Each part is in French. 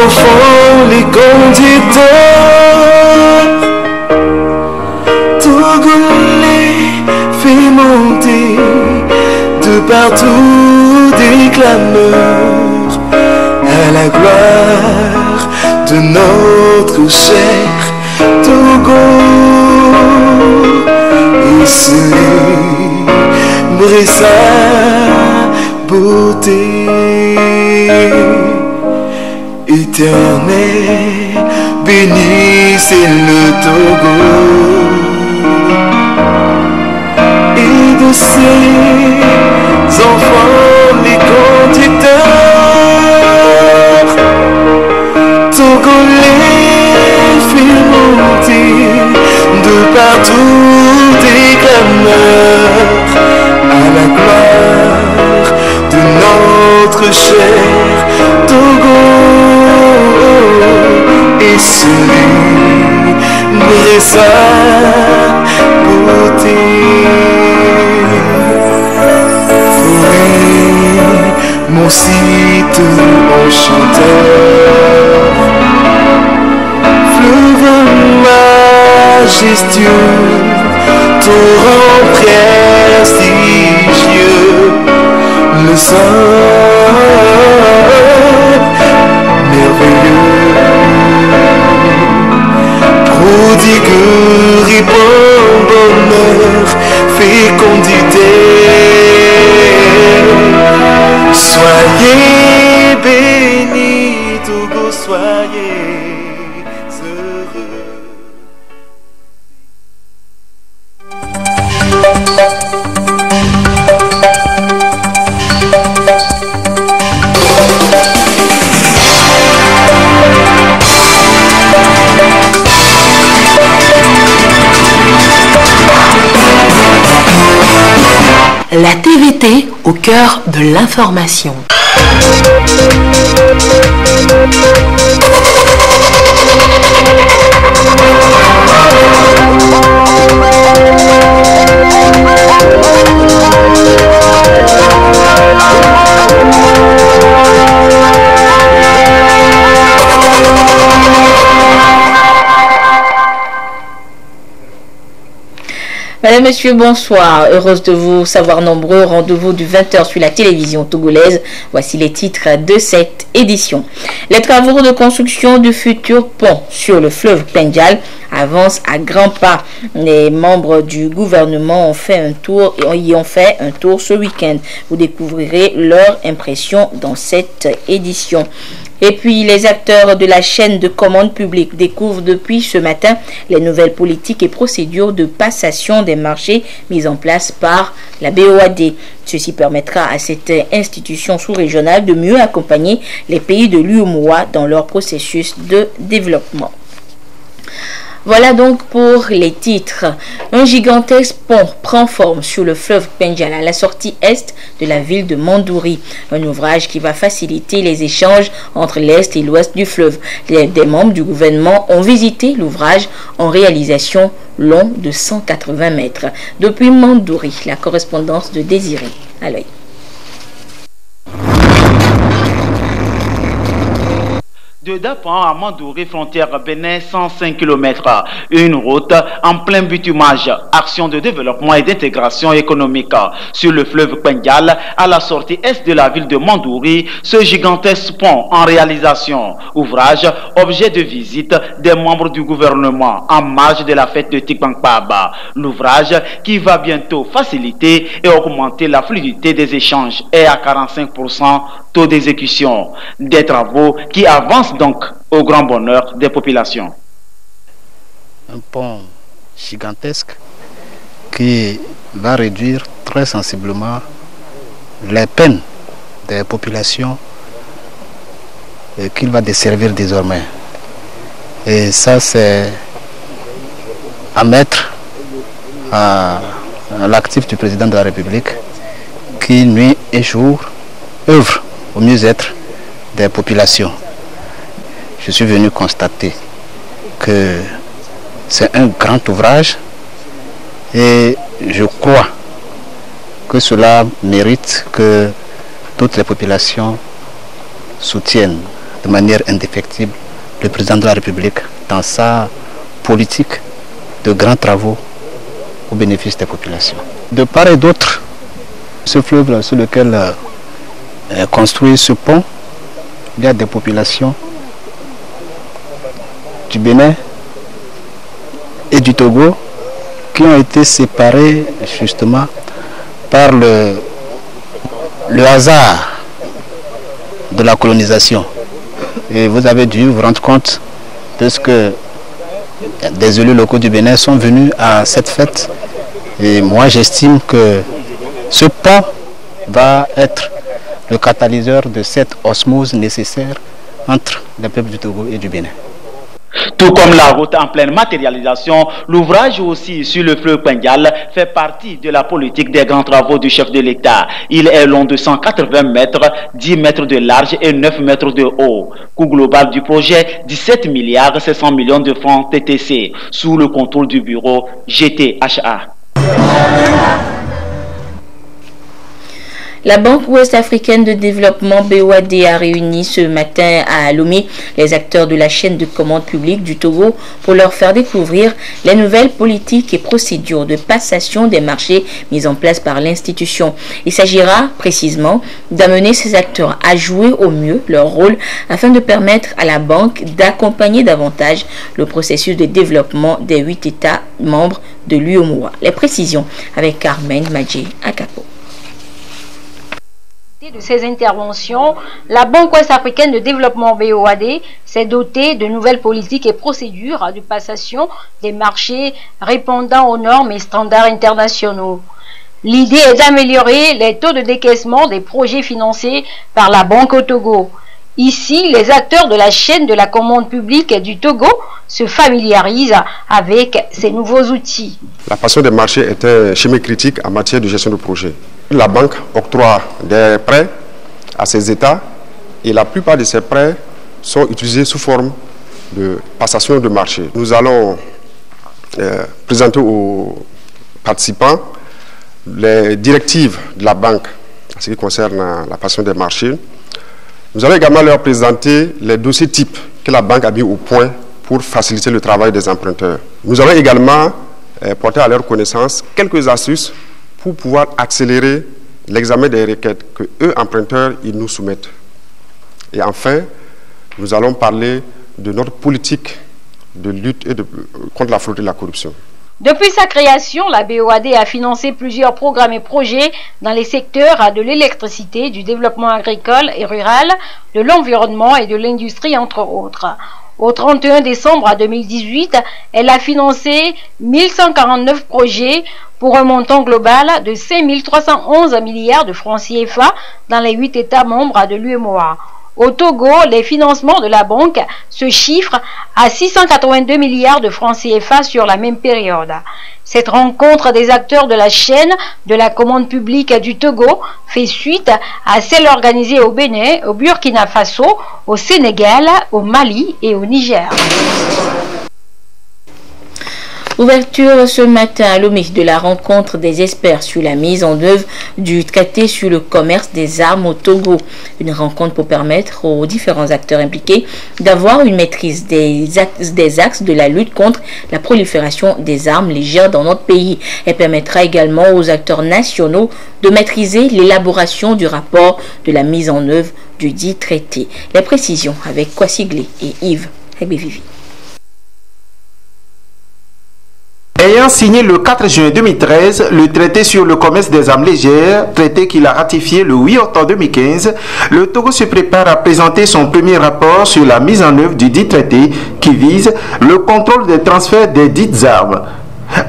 enfants, les conducteurs, Togolais fait monter de partout des clameurs à la gloire de notre cher Togo, et célébrer sa beauté éternelle. Bénissez le Togo et de ses enfants les conducteurs, Togolais fait monter de partout des clameurs à la gloire de notre cher Togo, et célébrer sa beauté. Oui, mon site enchanteur, fleuve majestueux, torrent prestigieux, le sang merveilleux, prodigue, répand bonheur, fécondité. Soyez bénis, Togo, soyez heureux. La TVT au cœur de l'information. Madame, Monsieur, bonsoir. Heureuse de vous savoir nombreux. Rendez-vous du 20h sur la télévision togolaise. Voici les titres de cette édition. Les travaux de construction du futur pont sur le fleuve Pendjal avancent à grands pas. Les membres du gouvernement y ont fait un tour ce week-end. Vous découvrirez leur impression dans cette édition. Et puis, les acteurs de la chaîne de commande publique découvrent depuis ce matin les nouvelles politiques et procédures de passation des marchés mises en place par la BOAD. Ceci permettra à cette institution sous-régionale de mieux accompagner les pays de l'UEMOA dans leur processus de développement. Voilà donc pour les titres. Un gigantesque pont prend forme sur le fleuve Pendjal à la sortie est de la ville de Mandouri. Un ouvrage qui va faciliter les échanges entre l'est et l'ouest du fleuve. Des membres du gouvernement ont visité l'ouvrage en réalisation long de 180 mètres. Depuis Mandouri, la correspondance de Désiré à l'œil. De Dapan à Mandouri, frontière Bénin, 105 km. Une route en plein bitumage. Action de développement et d'intégration économique. Sur le fleuve Pendjal, à la sortie est de la ville de Mandouri, ce gigantesque pont en réalisation. Ouvrage, objet de visite des membres du gouvernement en marge de la fête de Tikbankpaba. L'ouvrage qui va bientôt faciliter et augmenter la fluidité des échanges est à 45% taux d'exécution. Des travaux qui avancent donc au grand bonheur des populations. Un pont gigantesque qui va réduire très sensiblement les peines des populations qu'il va desservir désormais. Et ça, c'est à mettre à l'actif du président de la République qui, nuit et jour, œuvre au mieux-être des populations. Je suis venu constater que c'est un grand ouvrage et je crois que cela mérite que toutes les populations soutiennent de manière indéfectible le président de la République dans sa politique de grands travaux au bénéfice des populations. De part et d'autre, ce fleuve sur lequel est construit ce pont, il y a des populations du Bénin et du Togo qui ont été séparées justement par le hasard de la colonisation. Et vous avez dû vous rendre compte de ce que des élus locaux du Bénin sont venus à cette fête. Et moi j'estime que ce pont va être le catalyseur de cette osmose nécessaire entre les peuples du Togo et du Bénin. Tout comme la route en pleine matérialisation, l'ouvrage aussi sur le fleuve Pendial fait partie de la politique des grands travaux du chef de l'État. Il est long de 180 mètres, 10 mètres de large et 9 mètres de haut. Coût global du projet, 17 milliards 700 millions de francs TTC, sous le contrôle du bureau GTHA. La Banque ouest-africaine de développement BOAD a réuni ce matin à Lomé les acteurs de la chaîne de commande publique du Togo pour leur faire découvrir les nouvelles politiques et procédures de passation des marchés mises en place par l'institution. Il s'agira précisément d'amener ces acteurs à jouer au mieux leur rôle afin de permettre à la banque d'accompagner davantage le processus de développement des 8 États membres de l'UEMOA. Les précisions avec Carmen Madjé Akapo. De ces interventions, la Banque ouest-africaine de développement BOAD s'est dotée de nouvelles politiques et procédures de passation des marchés répondant aux normes et standards internationaux. L'idée est d'améliorer les taux de décaissement des projets financés par la Banque au Togo. Ici, les acteurs de la chaîne de la commande publique du Togo se familiarisent avec ces nouveaux outils. La passation des marchés est un chemin critique en matière de gestion de projet. La banque octroie des prêts à ces États et la plupart de ces prêts sont utilisés sous forme de passation de marché. Nous allons présenter aux participants les directives de la banque en ce qui concerne la passation des marchés. Nous allons également leur présenter les dossiers types que la banque a mis au point pour faciliter le travail des emprunteurs. Nous allons également porter à leur connaissance quelques astuces pour pouvoir accélérer l'examen des requêtes que eux, emprunteurs, ils nous soumettent. Et enfin, nous allons parler de notre politique de lutte contre la fraude et la corruption. Depuis sa création, la BOAD a financé plusieurs programmes et projets dans les secteurs de l'électricité, du développement agricole et rural, de l'environnement et de l'industrie, entre autres. Au 31 décembre 2018, elle a financé 1149 projets pour un montant global de 5311 milliards de francs CFA dans les 8 États membres de l'UEMOA. Au Togo, les financements de la banque se chiffrent à 682 milliards de francs CFA sur la même période. Cette rencontre des acteurs de la chaîne de la commande publique du Togo fait suite à celle organisée au Bénin, au Burkina Faso, au Sénégal, au Mali et au Niger. Ouverture ce matin à Lomé de la rencontre des experts sur la mise en œuvre du traité sur le commerce des armes au Togo. Une rencontre pour permettre aux différents acteurs impliqués d'avoir une maîtrise des axes de la lutte contre la prolifération des armes légères dans notre pays. Elle permettra également aux acteurs nationaux de maîtriser l'élaboration du rapport de la mise en œuvre du dit traité. Les précisions avec Kwasiglé et Yves Hebevivi. Ayant signé le 4 juin 2013 le traité sur le commerce des armes légères, traité qu'il a ratifié le 8 octobre 2015, le Togo se prépare à présenter son premier rapport sur la mise en œuvre du dit traité qui vise le contrôle des transferts des dites armes.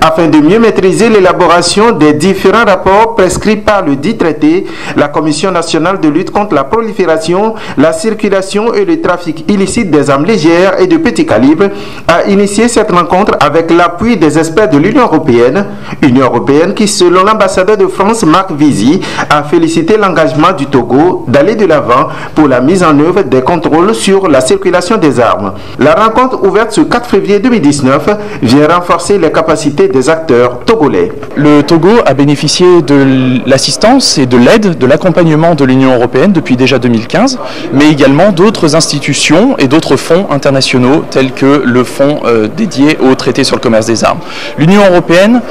Afin de mieux maîtriser l'élaboration des différents rapports prescrits par le dit traité, la Commission nationale de lutte contre la prolifération, la circulation et le trafic illicite des armes légères et de petit calibre a initié cette rencontre avec l'appui des experts de l'Union européenne qui, selon l'ambassadeur de France Marc Vizy, a félicité l'engagement du Togo d'aller de l'avant pour la mise en œuvre des contrôles sur la circulation des armes. La rencontre ouverte ce 4 février 2019 vient renforcer les capacités capacité des acteurs togolais. Le Togo a bénéficié de l'assistance et de l'aide, de l'accompagnement de l'Union européenne depuis déjà 2015, mais également d'autres institutions et d'autres fonds internationaux tels que le fonds dédié au traité sur le commerce des armes. L'Union européenne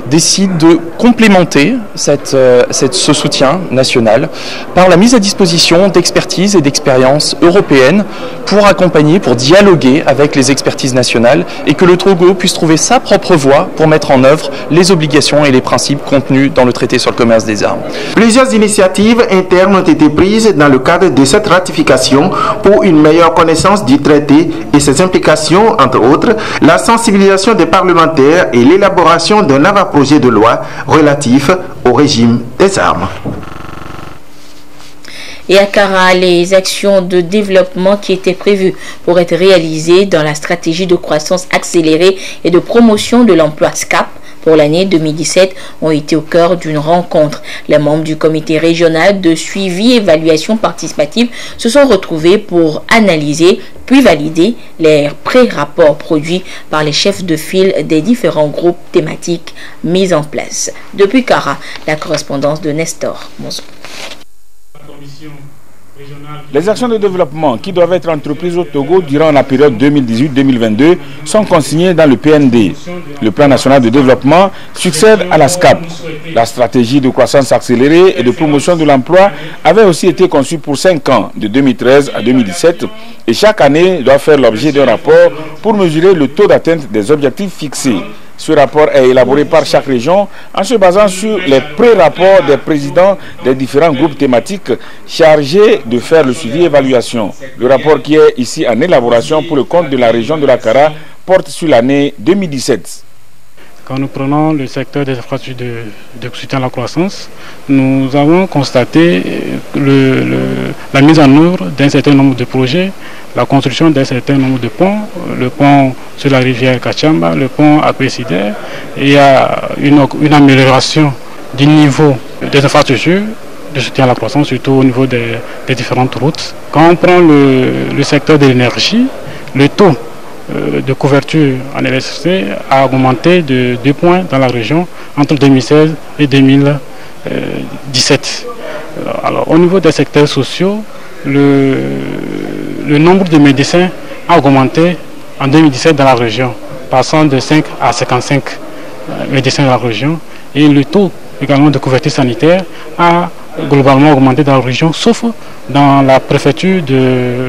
décide de complémenter ce soutien national par la mise à disposition d'expertise et d'expériences européennes pour accompagner, pour dialoguer avec les expertises nationales et que le Togo puisse trouver sa propre voie pour mettre en œuvre les obligations et les principes contenus dans le traité sur le commerce des armes. Plusieurs initiatives internes ont été prises dans le cadre de cette ratification pour une meilleure connaissance du traité et ses implications, entre autres, la sensibilisation des parlementaires et l'élaboration d'un avant-projet de loi relatif au régime des armes. Et à Kara, les actions de développement qui étaient prévues pour être réalisées dans la stratégie de croissance accélérée et de promotion de l'emploi SCAP pour l'année 2017 ont été au cœur d'une rencontre. Les membres du comité régional de suivi et évaluation participative se sont retrouvés pour analyser puis valider les pré-rapports produits par les chefs de file des différents groupes thématiques mis en place. Depuis Kara, la correspondance de Nestor Monzo. Les actions de développement qui doivent être entreprises au Togo durant la période 2018-2022 sont consignées dans le PND. Le plan national de développement succède à la SCAP. La stratégie de croissance accélérée et de promotion de l'emploi avait aussi été conçue pour 5 ans, de 2013 à 2017, et chaque année doit faire l'objet d'un rapport pour mesurer le taux d'atteinte des objectifs fixés. Ce rapport est élaboré par chaque région en se basant sur les pré-rapports des présidents des différents groupes thématiques chargés de faire le suivi et l'évaluation. Le rapport qui est ici en élaboration pour le compte de la région de la Kara porte sur l'année 2017. Quand nous prenons le secteur des infrastructures de soutien à la croissance, nous avons constaté la mise en œuvre d'un certain nombre de projets, la construction d'un certain nombre de ponts, le pont sur la rivière Kachamba, le pont à Pésidère. Il y a une amélioration du niveau des infrastructures de soutien à la croissance, surtout au niveau des différentes routes. Quand on prend le secteur de l'énergie, le taux de couverture en électricité a augmenté de 2 points dans la région entre 2016 et 2017. Alors, au niveau des secteurs sociaux, le nombre de médecins a augmenté en 2017 dans la région, passant de 5 à 55 médecins dans la région, et le taux également de couverture sanitaire a globalement augmenté dans la région, sauf dans la préfecture de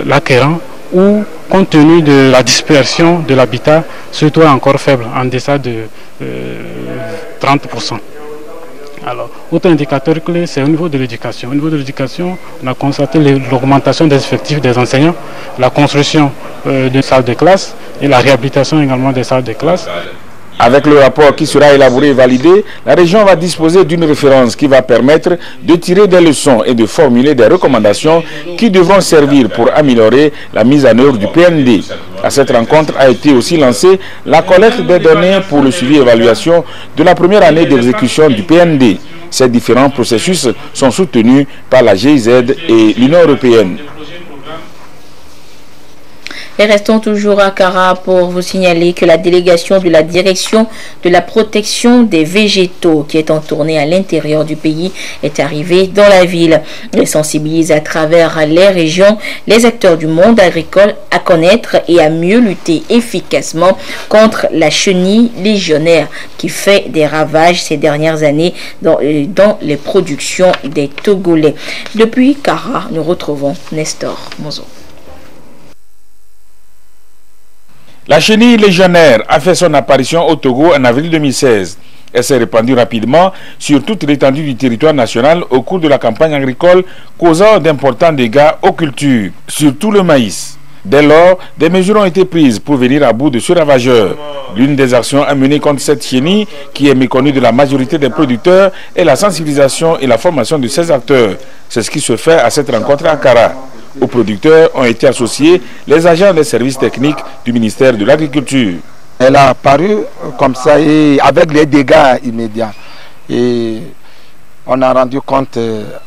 l'Akéran, où, compte tenu de la dispersion de l'habitat, ce taux est encore faible, en deçà de 30%. Alors, autre indicateur clé, c'est au niveau de l'éducation. Au niveau de l'éducation, on a constaté l'augmentation des effectifs des enseignants, la construction de salles de classe et la réhabilitation également des salles de classe. Avec le rapport qui sera élaboré et validé, la région va disposer d'une référence qui va permettre de tirer des leçons et de formuler des recommandations qui devront servir pour améliorer la mise en œuvre du PND. À cette rencontre a été aussi lancée la collecte des données pour le suivi et évaluation de la première année d'exécution du PND. Ces différents processus sont soutenus par la GIZ et l'Union européenne. Et restons toujours à Kara pour vous signaler que la délégation de la direction de la protection des végétaux qui est en tournée à l'intérieur du pays est arrivée dans la ville. Elle sensibilise à travers les régions les acteurs du monde agricole à connaître et à mieux lutter efficacement contre la chenille légionnaire qui fait des ravages ces dernières années dans les productions des Togolais. Depuis Kara, nous retrouvons Nestor Monzo. La chenille légionnaire a fait son apparition au Togo en avril 2016. Elle s'est répandue rapidement sur toute l'étendue du territoire national au cours de la campagne agricole, causant d'importants dégâts aux cultures, surtout le maïs. Dès lors, des mesures ont été prises pour venir à bout de ce ravageur. L'une des actions à mener contre cette chenille, qui est méconnue de la majorité des producteurs, est la sensibilisation et la formation de ces acteurs. C'est ce qui se fait à cette rencontre à Kara. Aux producteurs ont été associés les agents des services techniques du ministère de l'Agriculture. Elle a apparu comme ça et avec les dégâts immédiats. Et on a rendu compte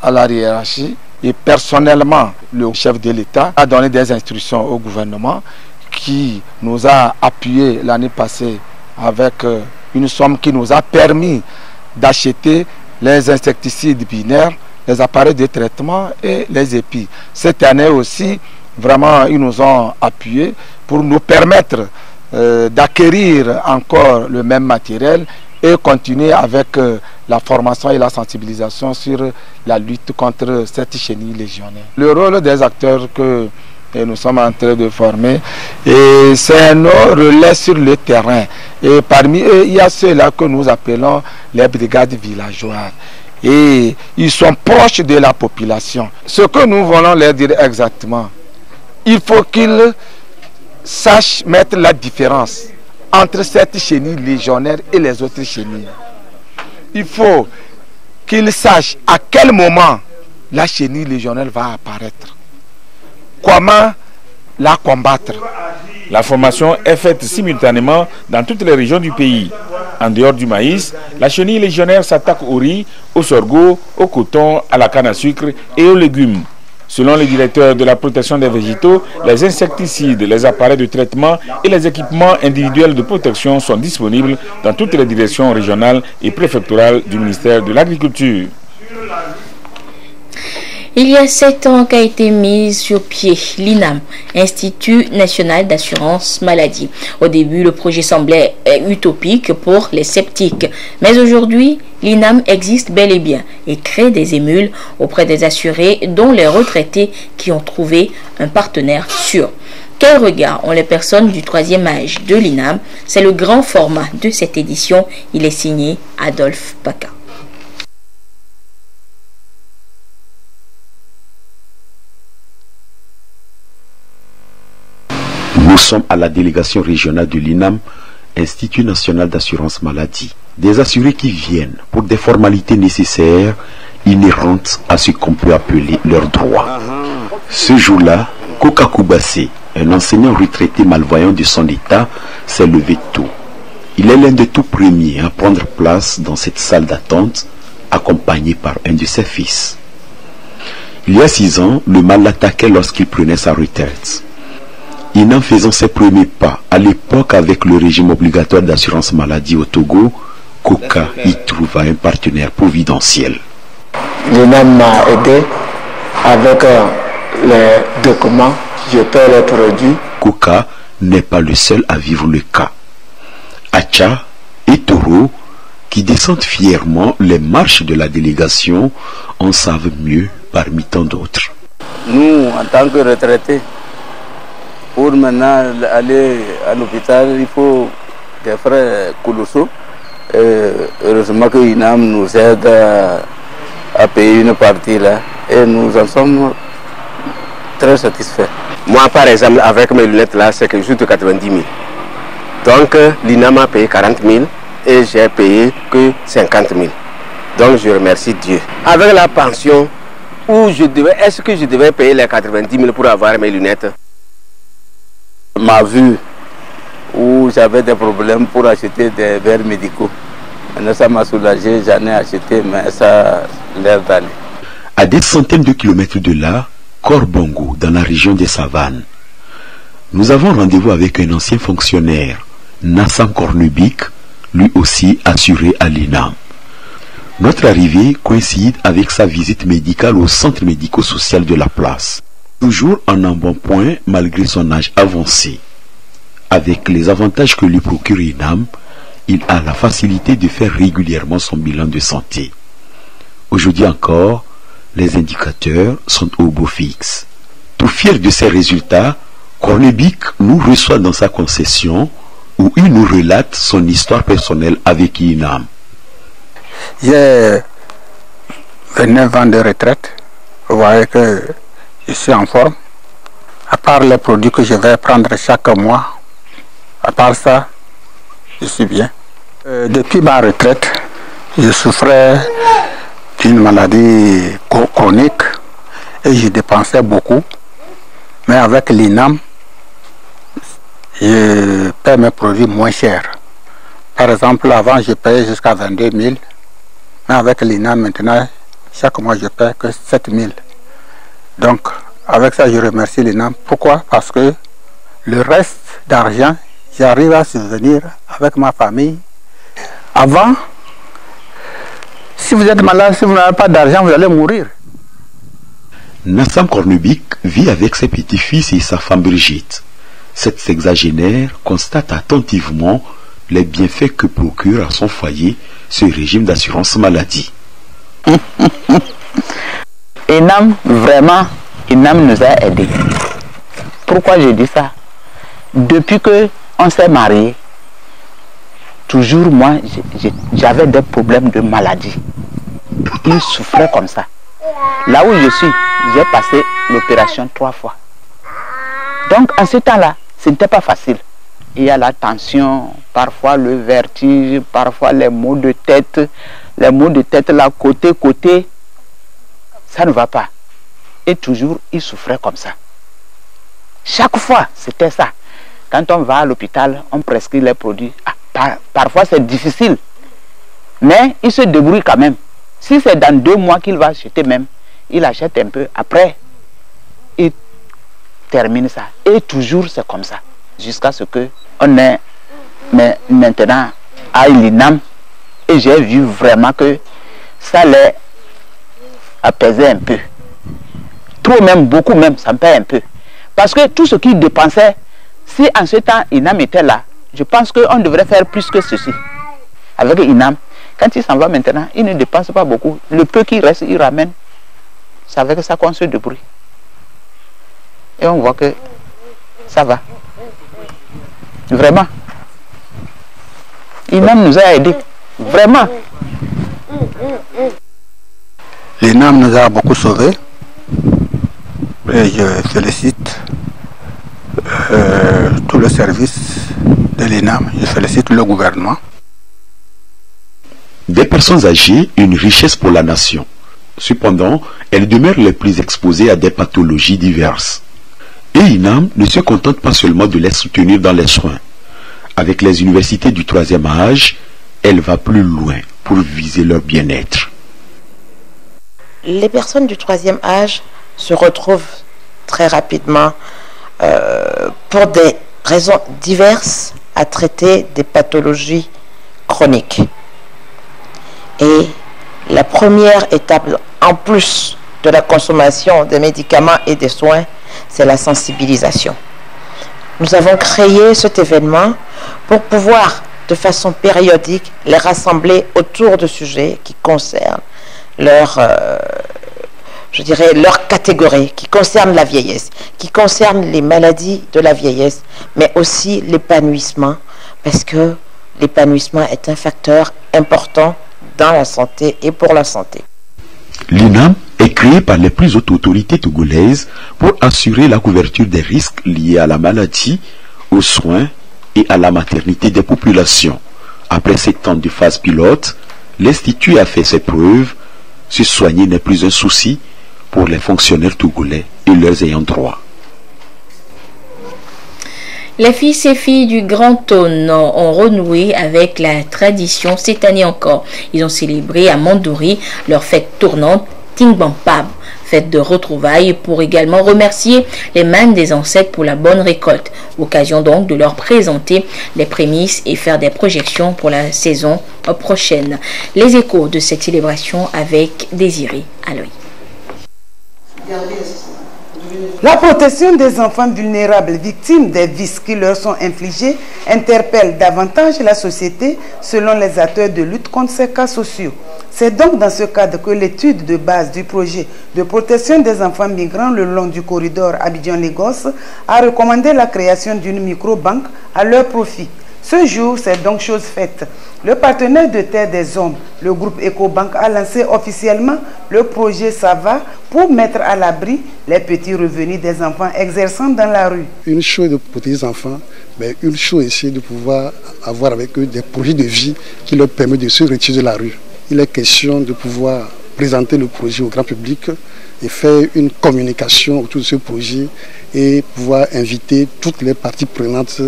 à la hiérarchie et personnellement, le chef de l'État a donné des instructions au gouvernement qui nous a appuyés l'année passée avec une somme qui nous a permis d'acheter les insecticides binaires, les appareils de traitement et les épis. Cette année aussi, vraiment, ils nous ont appuyés pour nous permettre d'acquérir encore le même matériel et continuer avec la formation et la sensibilisation sur la lutte contre cette chenille légionnaire. Le rôle des acteurs que nous sommes en train de former, et c'est nos relais sur le terrain. Et parmi eux, il y a ceux-là que nous appelons les brigades villageoises. Et ils sont proches de la population. Ce que nous voulons leur dire exactement, il faut qu'ils sachent mettre la différence entre cette chenille légionnaire et les autres chenilles. Il faut qu'ils sachent à quel moment la chenille légionnaire va apparaître. Comment la combattre. La formation est faite simultanément dans toutes les régions du pays. En dehors du maïs, la chenille légionnaire s'attaque au riz, au sorgho, au coton, à la canne à sucre et aux légumes. Selon le directeur de la protection des végétaux, les insecticides, les appareils de traitement et les équipements individuels de protection sont disponibles dans toutes les directions régionales et préfectorales du ministère de l'Agriculture. Il y a 7 ans qu'a été mise sur pied l'INAM, Institut National d'Assurance Maladie. Au début, le projet semblait utopique pour les sceptiques. Mais aujourd'hui, l'INAM existe bel et bien et crée des émules auprès des assurés, dont les retraités qui ont trouvé un partenaire sûr. Quel regard ont les personnes du 3e âge de l'INAM? C'est le grand format de cette édition. Il est signé Adolphe Paca. Nous sommes à la délégation régionale de l'INAM, Institut National d'Assurance Maladie. Des assurés qui viennent pour des formalités nécessaires, inhérentes à ce qu'on peut appeler leurs droits. Ce jour-là, Koka Koubassé, un enseignant retraité malvoyant de son état, s'est levé tôt. Il est l'un des tout premiers à prendre place dans cette salle d'attente, accompagné par un de ses fils. Il y a 6 ans, le mal l'attaquait lorsqu'il prenait sa retraite. Inam faisant ses premiers pas, à l'époque avec le régime obligatoire d'assurance maladie au Togo, Koka y trouva un partenaire providentiel. L'INAM m'a aidé avec les documents, je paie les produits. Koka n'est pas le seul à vivre le cas. Acha et Toro, qui descendent fièrement les marches de la délégation, en savent mieux parmi tant d'autres. Nous, en tant que retraités, pour maintenant aller à l'hôpital, il faut des frais colossaux. Heureusement que l'INAM nous aide à payer une partie là. Et nous en sommes très satisfaits. Moi, par exemple, avec mes lunettes là, c'est quelque chose de 90 000. Donc, l'INAM a payé 40 000 et j'ai payé que 50 000. Donc, je remercie Dieu. Avec la pension, est-ce que je devais payer les 90 000 pour avoir mes lunettes? Ma vue, où j'avais des problèmes pour acheter des verres médicaux. Maintenant, ça m'a soulagé, j'en ai acheté, mais ça a l'air d'aller. À des centaines de kilomètres de là, Korbongo, dans la région des Savanes, nous avons rendez-vous avec un ancien fonctionnaire, Nassam Kornubik, lui aussi assuré à l'INAM. Notre arrivée coïncide avec sa visite médicale au centre médico-social de la place. Toujours en embonpoint malgré son âge avancé. Avec les avantages que lui procure l'INAM, il a la facilité de faire régulièrement son bilan de santé. Aujourd'hui encore, les indicateurs sont au beau fixe. Tout fier de ses résultats, Kornubik nous reçoit dans sa concession où il nous relate son histoire personnelle avec l'INAM. J'ai 29 ans de retraite. Vous voyez que je suis en forme. À part les produits que je vais prendre chaque mois, à part ça, je suis bien. Depuis ma retraite, je souffrais d'une maladie chronique et je dépensais beaucoup. Mais avec l'INAM, je paie mes produits moins chers. Par exemple, avant, je payais jusqu'à 22 000. Mais avec l'INAM, maintenant, chaque mois, je paie que 7 000. Donc, avec ça, je remercie l'INAM. Pourquoi? Parce que le reste d'argent, j'arrive à subvenir avec ma famille. Avant, si vous êtes malade, si vous n'avez pas d'argent, vous allez mourir. Nassam Kornubik vit avec ses petits-fils et sa femme Brigitte. Cette sexagénaire constate attentivement les bienfaits que procure à son foyer ce régime d'assurance maladie. INAM, vraiment, INAM nous a aidés. Pourquoi je dis ça? Depuis qu'on s'est mariés, toujours moi, j'avais des problèmes de maladie. Il souffrait comme ça. Là où je suis, j'ai passé l'opération 3 fois. Donc en ce temps-là, ce n'était pas facile. Il y a la tension, parfois le vertige, parfois les maux de tête. Les maux de tête là, côté, ça ne va pas. Et toujours, il souffrait comme ça. Chaque fois, c'était ça. Quand on va à l'hôpital, on prescrit les produits. Parfois, c'est difficile. Mais il se débrouille quand même. Si c'est dans 2 mois qu'il va acheter même, il achète un peu. Après, il termine ça. Et toujours, c'est comme ça. Jusqu'à ce qu'on est maintenant à l'INAM. Et j'ai vu vraiment que ça les apaisait un peu. Trop même, beaucoup même, ça me paie un peu. Parce que tout ce qu'il dépensait, si en ce temps INAM était là, je pense qu'on devrait faire plus que ceci. Avec INAM, quand il s'en va maintenant, il ne dépense pas beaucoup. Le peu qui reste, il ramène. C'est avec ça qu'on se débrouille. Et on voit que ça va. Vraiment. INAM nous a aidés. Vraiment. L'INAM nous a beaucoup sauvés. Et je félicite tout le service de l'INAM. Je félicite le gouvernement. Des personnes âgées, une richesse pour la nation. Cependant, elles demeurent les plus exposées à des pathologies diverses. Et INAM ne se contente pas seulement de les soutenir dans les soins. Avec les universités du 3e âge, elle va plus loin pour viser leur bien-être. Les personnes du 3e âge se retrouvent très rapidement pour des raisons diverses à traiter des pathologies chroniques. Et la première étape, en plus de la consommation des médicaments et des soins, c'est la sensibilisation. Nous avons créé cet événement pour pouvoir, de façon périodique, les rassembler autour de sujets qui concernent leur catégorie, qui concernent la vieillesse, qui concernent les maladies de la vieillesse, mais aussi l'épanouissement, parce que l'épanouissement est un facteur important dans la santé et pour la santé. L'INAM est créé par les plus hautes autorités togolaises pour assurer la couverture des risques liés à la maladie, aux soins et à la maternité des populations. Après 7 ans de phase pilote, l'Institut a fait ses preuves. Se soigner n'est plus un souci pour les fonctionnaires togolais et leurs ayants droit. Les fils et filles du Grand Aune ont renoué avec la tradition cette année encore. Ils ont célébré à Mandouri leur fête tournante Tingbampab, fête de retrouvailles, pour également remercier les mains des ancêtres pour la bonne récolte. Occasion donc de leur présenter les prémices et faire des projections pour la saison prochaine. Les échos de cette célébration avec Désiré Aloy. La protection des enfants vulnérables victimes des vices qui leur sont infligés interpelle davantage la société selon les acteurs de lutte contre ces cas sociaux. C'est donc dans ce cadre que l'étude de base du projet de protection des enfants migrants le long du corridor Abidjan-Lagos a recommandé la création d'une micro-banque à leur profit. Ce jour, c'est donc chose faite. Le partenaire de Terre des Hommes, le groupe EcoBank, a lancé officiellement le projet SAVA pour mettre à l'abri les petits revenus des enfants exerçant dans la rue. Une chose de protéger les enfants, mais une chose aussi de pouvoir avoir avec eux des projets de vie qui leur permettent de se retirer de la rue. Il est question de pouvoir présenter le projet au grand public et faire une communication autour de ce projet et pouvoir inviter toutes les parties prenantes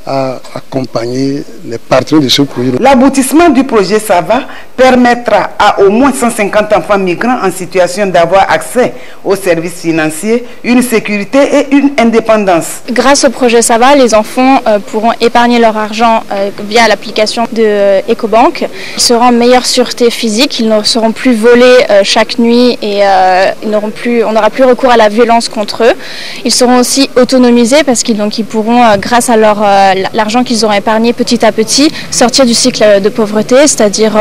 à accompagner les partenaires de ce projet. L'aboutissement du projet SAVA permettra à au moins 150 enfants migrants en situation d'avoir accès aux services financiers, une sécurité et une indépendance. Grâce au projet SAVA, les enfants pourront épargner leur argent via l'application de EcoBank. Ils seront en meilleure sûreté physique, ils ne seront plus volés chaque nuit et on n'aura plus recours à la violence contre eux. Ils seront aussi autonomisés parce qu'ils pourront, grâce à l'argent qu'ils auront épargné petit à petit, sortir du cycle de pauvreté, c'est-à-dire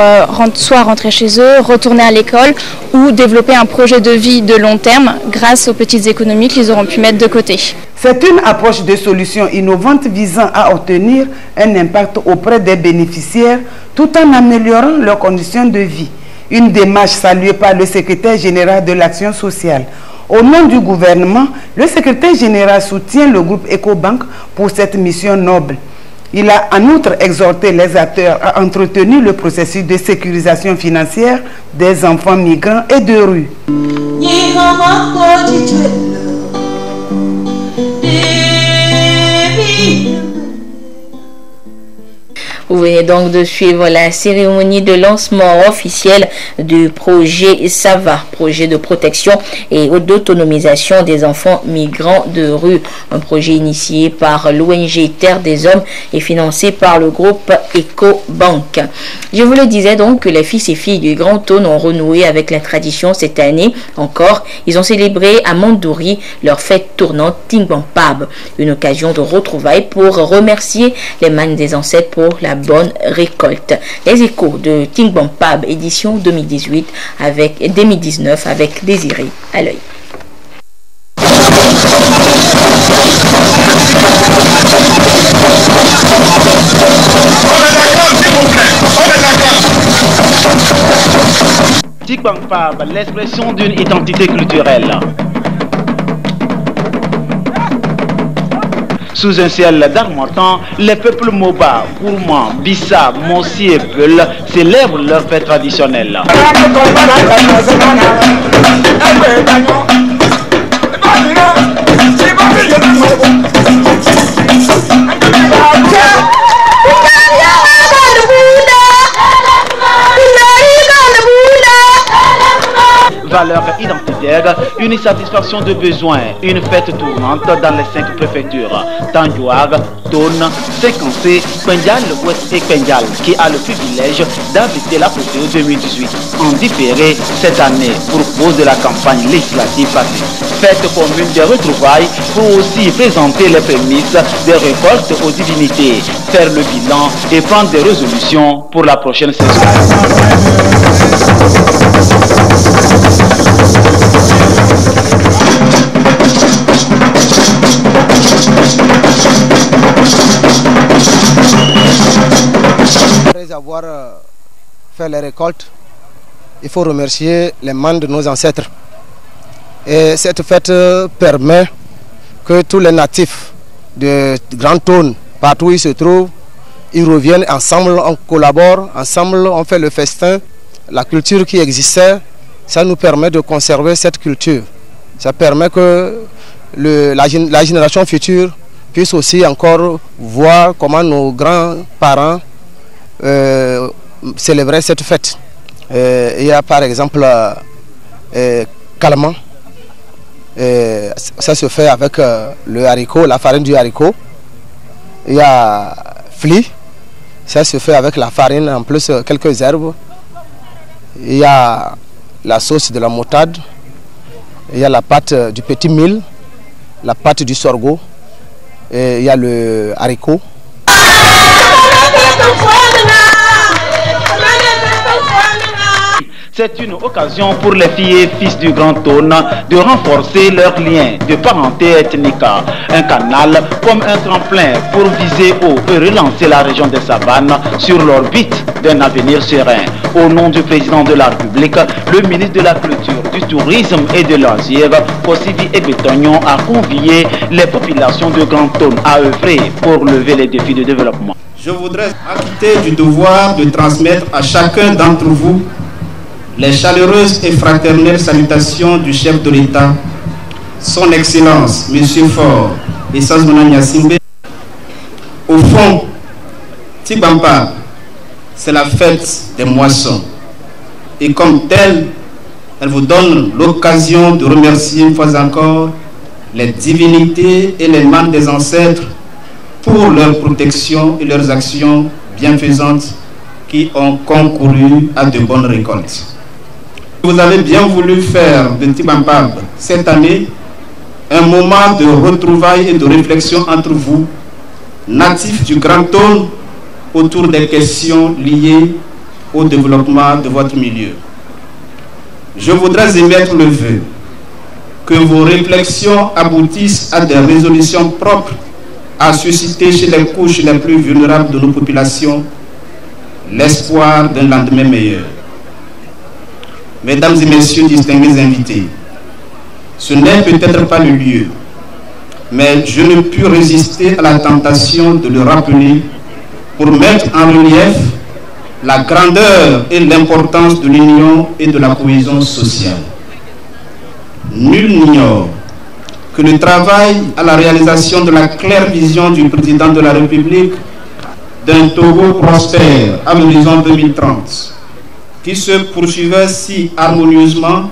soit rentrer chez eux, retourner à l'école ou développer un projet de vie de long terme grâce aux petites économies qu'ils auront pu mettre de côté. C'est une approche de solution innovante visant à obtenir un impact auprès des bénéficiaires tout en améliorant leurs conditions de vie. Une démarche saluée par le secrétaire général de l'Action sociale. Au nom du gouvernement, le secrétaire général soutient le groupe EcoBank pour cette mission noble. Il a en outre exhorté les acteurs à entretenir le processus de sécurisation financière des enfants migrants et de rue. Vous venez donc de suivre la cérémonie de lancement officiel du projet SAVA, projet de protection et d'autonomisation des enfants migrants de rue. Un projet initié par l'ONG Terre des Hommes et financé par le groupe EcoBank. Je vous le disais donc que les fils et filles du Grand Tône ont renoué avec la tradition cette année encore. Ils ont célébré à Mandouri leur fête tournante Tingbampab, une occasion de retrouvailles pour remercier les mânes des ancêtres pour la bonne récolte. Les échos de Tingbampab édition 2019 avec Désiré à l'œil. Tingbampab, l'expression d'une identité culturelle. Sous un ciel d'argentan, les peuples Moba, Gourmand, Bissa, Mossi et Peul célèbrent leur fête traditionnelle. Valeurs identitaires, une satisfaction de besoins, une fête tournante dans les 5 préfectures, Tandjouar, Tône, Séquencé, Pendial Ouest et Pendial, qui a le privilège d'inviter la photo 2018 en différé cette année pour cause de la campagne législative passée. Fête commune des retrouvailles pour aussi présenter les prémices des récoltes aux divinités, faire le bilan et prendre des résolutions pour la prochaine saison. Après avoir fait les récoltes, il faut remercier les mânes de nos ancêtres. Et cette fête permet que tous les natifs de Grand Tône, partout où ils se trouvent, ils reviennent ensemble, on collabore, ensemble on fait le festin. La culture qui existait, ça nous permet de conserver cette culture. Ça permet que la génération future puisse aussi encore voir comment nos grands-parents célébraient cette fête. Il y a par exemple Calment. Ça se fait avec le haricot, la farine du haricot. Il y a Fli. Ça se fait avec la farine, en plus quelques herbes. Il y a la sauce de la moutarde. Il y a la pâte du petit mil, la pâte du sorgho. Et il y a le haricot. C'est une occasion pour les filles et fils du Grand Tône de renforcer leurs liens de parenté ethnique. Un canal comme un tremplin pour viser haut et relancer la région des Savanes sur l'orbite d'un avenir serein. Au nom du président de la République, le ministre de la Culture, du Tourisme et de l'Asie, Kosivi Ebetognon, a convié les populations de Grand Tône à œuvrer pour lever les défis de développement. Je voudrais acquitter du devoir de transmettre à chacun d'entre vous les chaleureuses et fraternelles salutations du chef de l'État, Son Excellence, M. Faure et Sazmona Nyasimbe. Au fond, Tibamba, c'est la fête des moissons. Et comme telle, elle vous donne l'occasion de remercier une fois encore les divinités et les mânes des ancêtres pour leur protection et leurs actions bienfaisantes qui ont concouru à de bonnes récoltes. Vous avez bien voulu faire de Tibampab cette année un moment de retrouvailles et de réflexion entre vous, natifs du Grand Tône, autour des questions liées au développement de votre milieu. Je voudrais émettre le vœu que vos réflexions aboutissent à des résolutions propres à susciter chez les couches les plus vulnérables de nos populations l'espoir d'un lendemain meilleur. Mesdames et messieurs distingués invités, ce n'est peut-être pas le lieu, mais je ne puis résister à la tentation de le rappeler pour mettre en relief la grandeur et l'importance de l'union et de la cohésion sociale. Nul n'ignore que le travail à la réalisation de la claire vision du président de la République d'un Togo prospère à l'horizon 2030, qui se poursuivait si harmonieusement,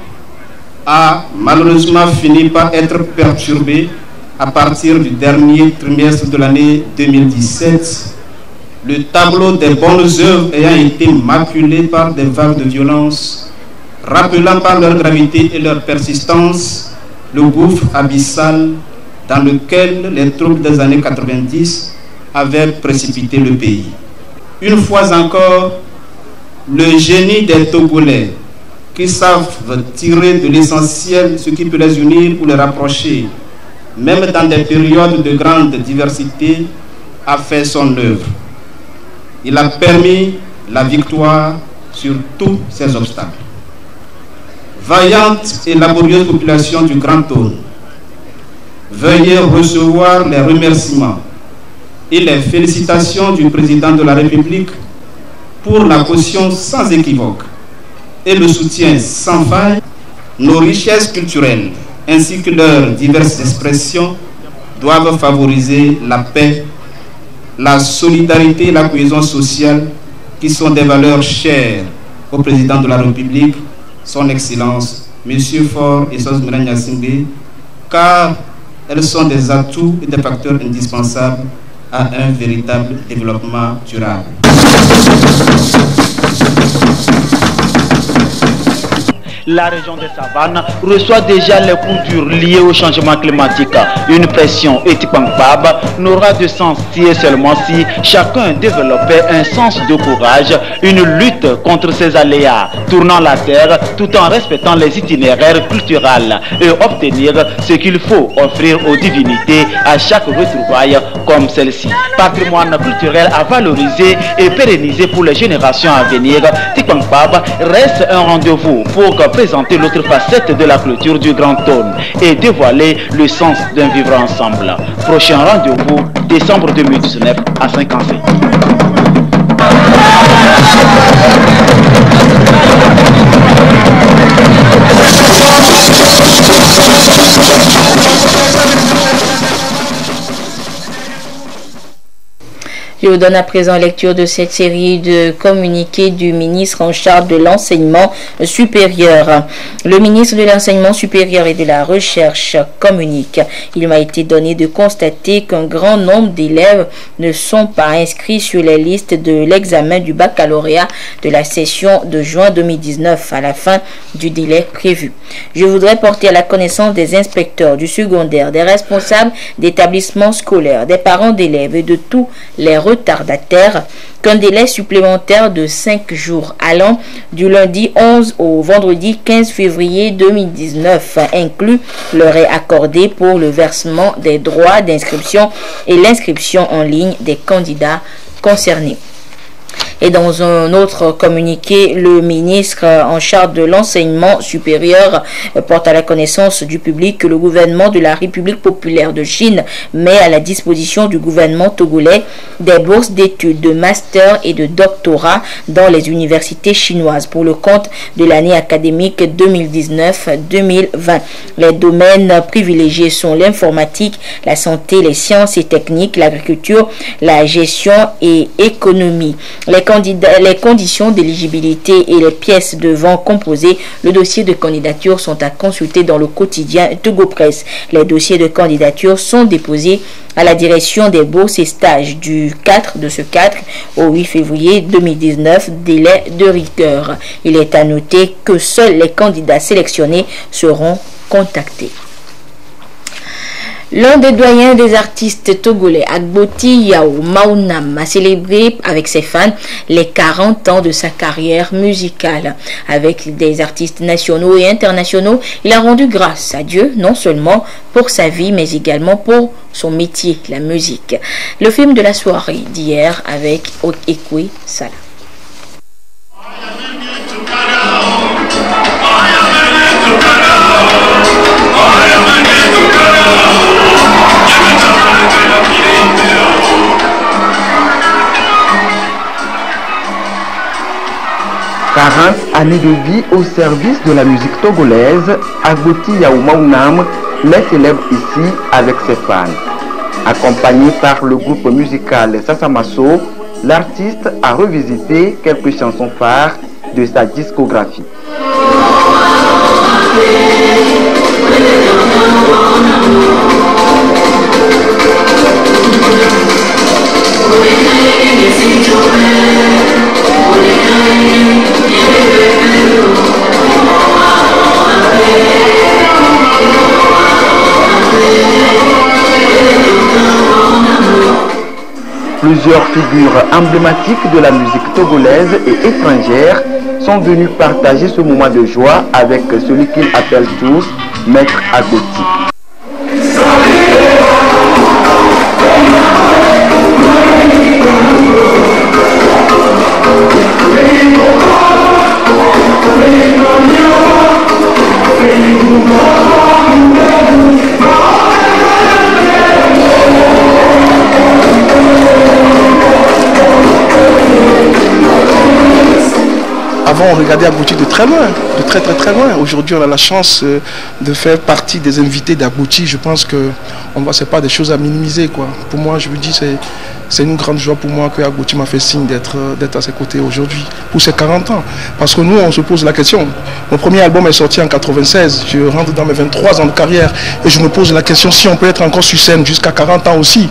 a malheureusement fini par être perturbé à partir du dernier trimestre de l'année 2017, le tableau des bonnes œuvres ayant été maculé par des vagues de violence, rappelant par leur gravité et leur persistance le gouffre abyssal dans lequel les troupes des années 90 avaient précipité le pays. Une fois encore, le génie des Togolais, qui savent tirer de l'essentiel ce qui peut les unir ou les rapprocher, même dans des périodes de grande diversité, a fait son œuvre. Il a permis la victoire sur tous ces obstacles. Vaillante et laborieuse population du Grand Tône, veuillez recevoir les remerciements et les félicitations du président de la République pour la caution sans équivoque et le soutien sans faille. Nos richesses culturelles ainsi que leurs diverses expressions doivent favoriser la paix, la solidarité et la cohésion sociale qui sont des valeurs chères au président de la République, son Excellence, M. Faure et Sazmona Nyasimbe, car elles sont des atouts et des facteurs indispensables à un véritable développement durable. La région des savanes reçoit déjà les coups durs liés au changement climatique. Une pression étiquempable n'aura de sens si et seulement si chacun développait un sens de courage, une lutte contre ces aléas, tournant la terre tout en respectant les itinéraires culturels et obtenir ce qu'il faut offrir aux divinités à chaque retrouvaille comme celle-ci. Patrimoine culturel à valoriser et pérenniser pour les générations à venir, Tikpankpab reste un rendez-vous pour présenter l'autre facette de la clôture du Grand Tône et dévoiler le sens d'un vivre ensemble. Prochain rendez-vous, décembre 2019 à Saint-Cancé. Je vous donne à présent lecture de cette série de communiqués du ministre en charge de l'enseignement supérieur. Le ministre de l'enseignement supérieur et de la recherche communique. Il m'a été donné de constater qu'un grand nombre d'élèves ne sont pas inscrits sur les listes de l'examen du baccalauréat de la session de juin 2019 à la fin du délai prévu. Je voudrais porter à la connaissance des inspecteurs du secondaire, des responsables d'établissements scolaires, des parents d'élèves et de tous les retardataires qu'un délai supplémentaire de 5 jours allant du lundi 11 au vendredi 15 février 2019 inclus leur est accordé pour le versement des droits d'inscription et l'inscription en ligne des candidats concernés. Et dans un autre communiqué, le ministre en charge de l'enseignement supérieur porte à la connaissance du public que le gouvernement de la République populaire de Chine met à la disposition du gouvernement togolais des bourses d'études de master et de doctorat dans les universités chinoises pour le compte de l'année académique 2019-2020. Les domaines privilégiés sont l'informatique, la santé, les sciences et techniques, l'agriculture, la gestion et économie. Les conditions d'éligibilité et les pièces devant composer le dossier de candidature sont à consulter dans le quotidien Togo Presse. Les dossiers de candidature sont déposés à la direction des bourses et stages du 4 au 8 février 2019, délai de rigueur. Il est à noter que seuls les candidats sélectionnés seront contactés. L'un des doyens des artistes togolais, Agboti Yao Maunam, a célébré avec ses fans les 40 ans de sa carrière musicale. Avec des artistes nationaux et internationaux, il a rendu grâce à Dieu, non seulement pour sa vie, mais également pour son métier, la musique. Le film de la soirée d'hier avec Ekwe Salah. Années de vie au service de la musique togolaise, Agboti Yao Maunam les célèbre ici avec ses fans. Accompagné par le groupe musical Sasamaso, l'artiste a revisité quelques chansons phares de sa discographie. Plusieurs figures emblématiques de la musique togolaise et étrangère sont venues partager ce moment de joie avec celui qu'ils appellent tous Maître Agboti. Avant, on regardait Agboti de très loin, de très loin. Aujourd'hui, on a la chance de faire partie des invités d'Agboti. Je pense que ce n'est pas des choses à minimiser, quoi. Pour moi, je vous dis, c'est une grande joie pour moi que Agboti m'a fait signe d'être à ses côtés aujourd'hui, pour ses 40 ans. Parce que nous, on se pose la question. Mon premier album est sorti en 96. Je rentre dans mes 23 ans de carrière et je me pose la question si on peut être encore sur scène jusqu'à 40 ans aussi.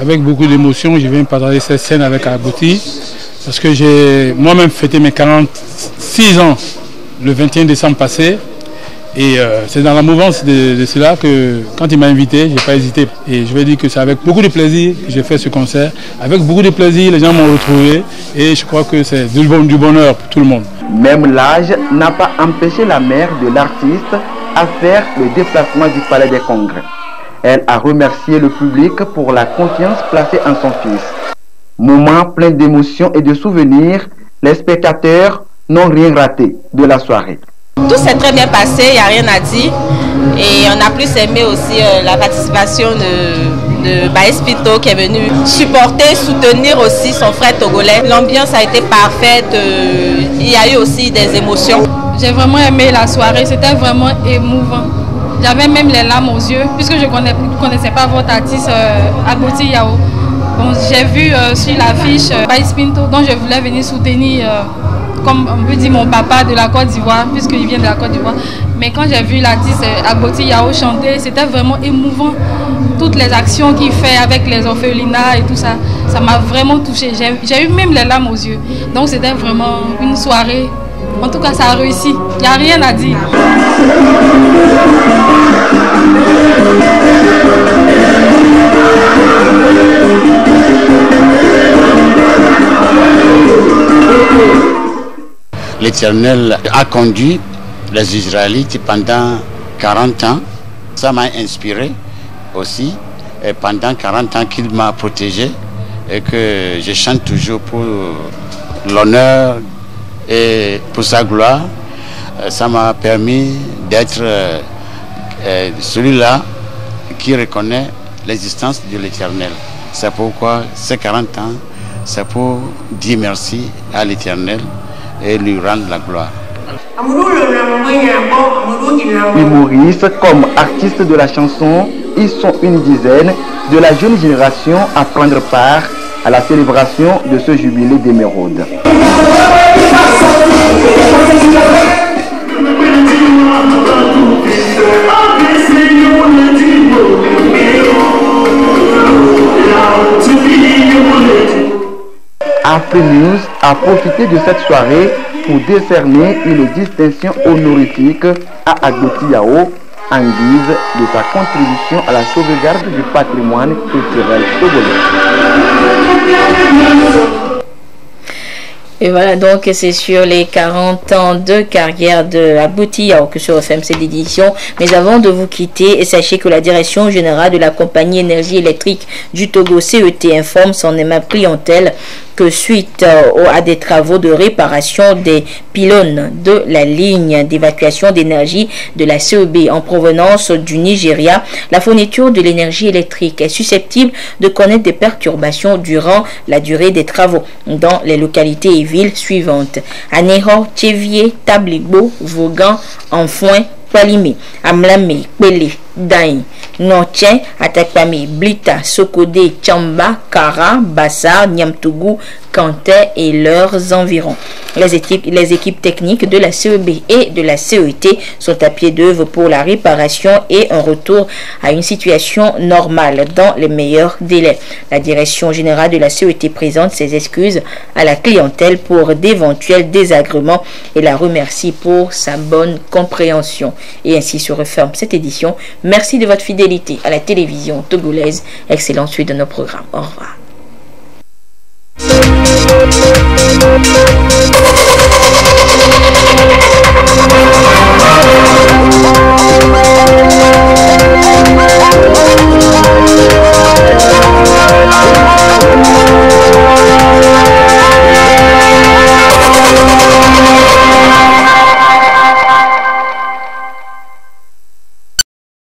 Avec beaucoup d'émotion, je viens partager cette scène avec Agboti parce que j'ai moi-même fêté mes 46 ans le 21 décembre passé et c'est dans la mouvance de cela que quand il m'a invité, je n'ai pas hésité et je vais dire que c'est avec beaucoup de plaisir que j'ai fait ce concert. Avec beaucoup de plaisir, les gens m'ont retrouvé et je crois que c'est du bonheur pour tout le monde. Même l'âge n'a pas empêché la mère de l'artiste à faire le déplacement du Palais des Congrès. Elle a remercié le public pour la confiance placée en son fils. Moment plein d'émotions et de souvenirs, les spectateurs n'ont rien raté de la soirée. Tout s'est très bien passé, il n'y a rien à dire. Et on a plus aimé aussi la participation de Baïs Pito qui est venu supporter, soutenir aussi son frère togolais. L'ambiance a été parfaite, il y a eu aussi des émotions. J'ai vraiment aimé la soirée, c'était vraiment émouvant. J'avais même les larmes aux yeux, puisque je ne connaissais pas votre artiste Agboti Yao. Bon, j'ai vu sur l'affiche Baïs Pinto, dont je voulais venir soutenir, comme on peut dire, mon papa de la Côte d'Ivoire, puisqu'il vient de la Côte d'Ivoire. Mais quand j'ai vu l'artiste Agboti Yao chanter, c'était vraiment émouvant. Toutes les actions qu'il fait avec les orphelinats et tout ça, ça m'a vraiment touchée. J'ai eu même les larmes aux yeux. Donc c'était vraiment une soirée. En tout cas, ça a réussi. Il n'y a rien à dire. l'Éternel a conduit les Israélites pendant 40 ans. Ça m'a inspiré aussi. Et pendant 40 ans qu'il m'a protégé et que je chante toujours pour l'honneur et pour sa gloire. Ça m'a permis d'être celui-là qui reconnaît l'existence de l'Éternel. C'est pourquoi ces 40 ans, c'est pour dire merci à l'Éternel et lui rendre la gloire. Humoristes comme artistes de la chanson, ils sont une dizaine de la jeune génération à prendre part à la célébration de ce jubilé d'émeraude. Afrinews a profité de cette soirée pour décerner une distinction honorifique à Agboti Yao en guise de sa contribution à la sauvegarde du patrimoine culturel togolais. Et voilà, donc c'est sur les 40 ans de carrière de Agboti Yao que se referme cette édition. Mais avant de vous quitter, sachez que la direction générale de la compagnie énergie électrique du Togo CET informe son aimable clientèle que suite à des travaux de réparation des pylônes de la ligne d'évacuation d'énergie de la CEB en provenance du Nigeria, la fourniture de l'énergie électrique est susceptible de connaître des perturbations durant la durée des travaux dans les localités et villes suivantes: Aného, Tchévier, Tabligbo, Vaugan, Enfoin, Palimé, Amlamé, Pélé, Daïn, Notien, Atakpame, Blita, Sokode, Tchamba, Kara, Bassar, Niamtougou, Kanté et leurs environs. Les équipes techniques de la CEB et de la CET sont à pied d'œuvre pour la réparation et un retour à une situation normale dans les meilleurs délais. La direction générale de la CET présente ses excuses à la clientèle pour d'éventuels désagréments et la remercie pour sa bonne compréhension. Et ainsi se referme cette édition. Merci de votre fidélité à la télévision togolaise. Excellente suite de nos programmes. Au revoir.